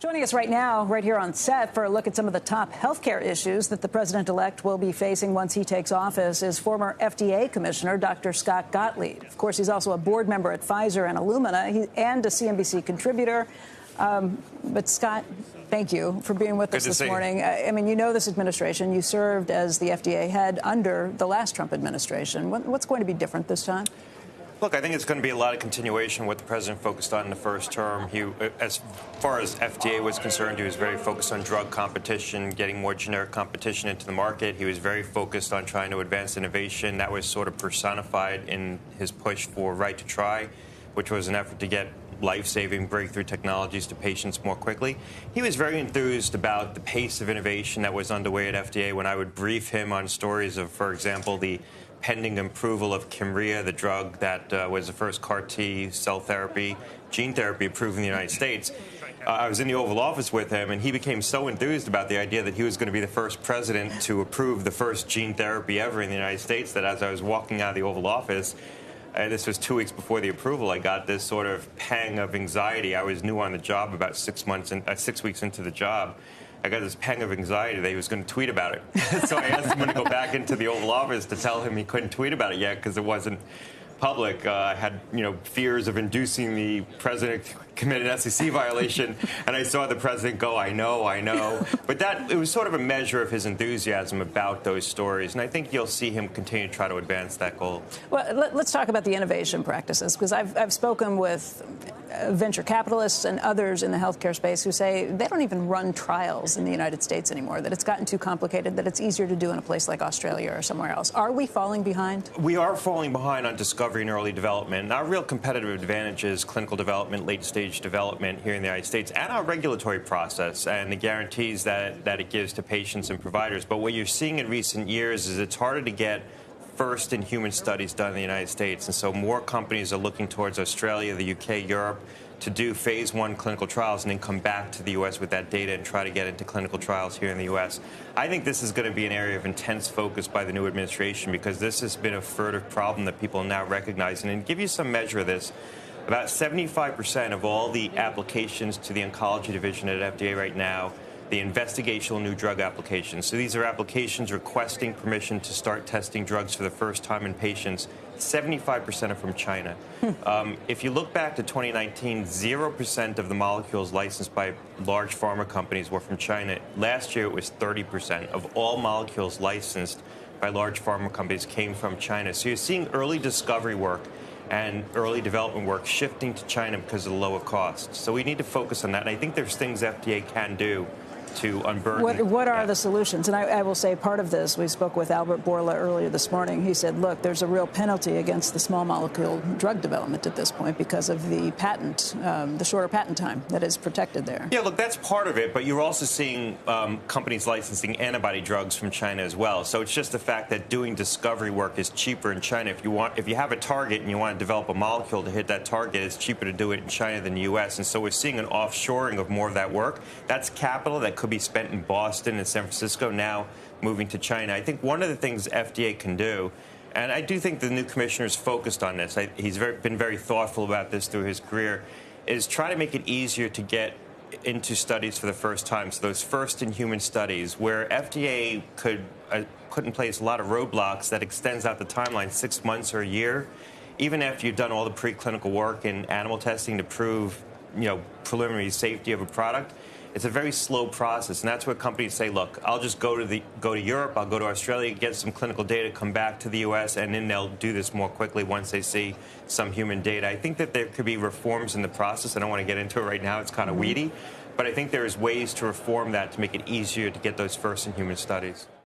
Joining us right now, right here on set, for a look at some of the top healthcare issues that the president-elect will be facing once he takes office is former FDA Commissioner Dr. Scott Gottlieb. Of course, he's also a board member at Pfizer and Illumina and a CNBC contributor. But Scott, thank you for being with us this morning. I mean, you know this administration. You served as the FDA head under the last Trump administration. What's going to be different this time? Look, I think it's going to be a lot of continuation of what the president focused on in the first term. As far as FDA was concerned, he was very focused on drug competition, getting more generic competition into the market. He was very focused on trying to advance innovation. That was sort of personified in his push for right to try, which was an effort to get life-saving breakthrough technologies to patients more quickly. He was very enthused about the pace of innovation that was underway at FDA. When I would brief him on stories of, for example, the pending approval of Kymriah, the drug that was the first CAR-T cell therapy, gene therapy approved in the United States, I was in the Oval Office with him, and he became so enthused about the idea that he was going to be the first president to approve the first gene therapy ever in the United States that as I was walking out of the Oval Office, this was 2 weeks before the approval, I got this sort of pang of anxiety. I was new on the job, about 6 weeks into the job. I got this pang of anxiety that he was going to tweet about it. So I asked him to go back into the Oval Office to tell him he couldn't tweet about it yet because it wasn't public. I had, fears of inducing the president to commit an SEC violation, and I saw the president go, I know. But it was sort of a measure of his enthusiasm about those stories, and I think you'll see him continue to try to advance that goal. Well, let's talk about the innovation practices, because I've spoken with venture capitalists and others in the healthcare space who say they don't even run trials in the United States anymore, that it's gotten too complicated, that it's easier to do in a place like Australia or somewhere else. Are we falling behind? We are falling behind on discovery and early development. Our real competitive advantage is clinical development, late-stage development here in the United States, and our regulatory process and the guarantees that it gives to patients and providers. But what you're seeing in recent years is it's harder to get first-in-human studies done in the United States, and so more companies are looking towards Australia, the UK, Europe, to do phase 1 clinical trials and then come back to the U.S. with that data and try to get into clinical trials here in the U.S. I think this is going to be an area of intense focus by the new administration because this has been a furtive problem that people now recognize. And to give you some measure of this, about 75% of all the applications to the oncology division at FDA right now, the investigational new drug applications. So these are applications requesting permission to start testing drugs for the first time in patients. 75% are from China. If you look back to 2019, 0% of the molecules licensed by large pharma companies were from China. Last year, it was 30% of all molecules licensed by large pharma companies came from China. So you're seeing early discovery work and early development work shifting to China because of the lower costs. So we need to focus on that. And I think there's things FDA can do to unburden. What are the solutions? And I will say part of this, we spoke with Albert Bourla earlier this morning. He said, look, there's a real penalty against the small molecule drug development at this point because of the patent, the shorter patent time that is protected there. Yeah, look, that's part of it. But you're also seeing companies licensing antibody drugs from China as well. So it's just the fact that doing discovery work is cheaper in China. If you have a target and you want to develop a molecule to hit that target, it's cheaper to do it in China than the U.S. And so we're seeing an offshoring of more of that work. That's capital that could be spent in Boston and San Francisco, now moving to China. I think one of the things FDA can do, and I do think the new commissioner is focused on this, he's been very thoughtful about this through his career, is try to make it easier to get into studies for the first time. So those first-in-human studies where FDA could put in place a lot of roadblocks that extends out the timeline 6 months or a year, even after you've done all the preclinical work in animal testing to prove, preliminary safety of a product. It's a very slow process, and that's where companies say, look, I'll just go to Europe, I'll go to Australia, get some clinical data, come back to the U.S., and then they'll do this more quickly once they see some human data. I think that there could be reforms in the process. I don't want to get into it right now. It's kind of weedy. But I think there's ways to reform that to make it easier to get those first-in-human studies.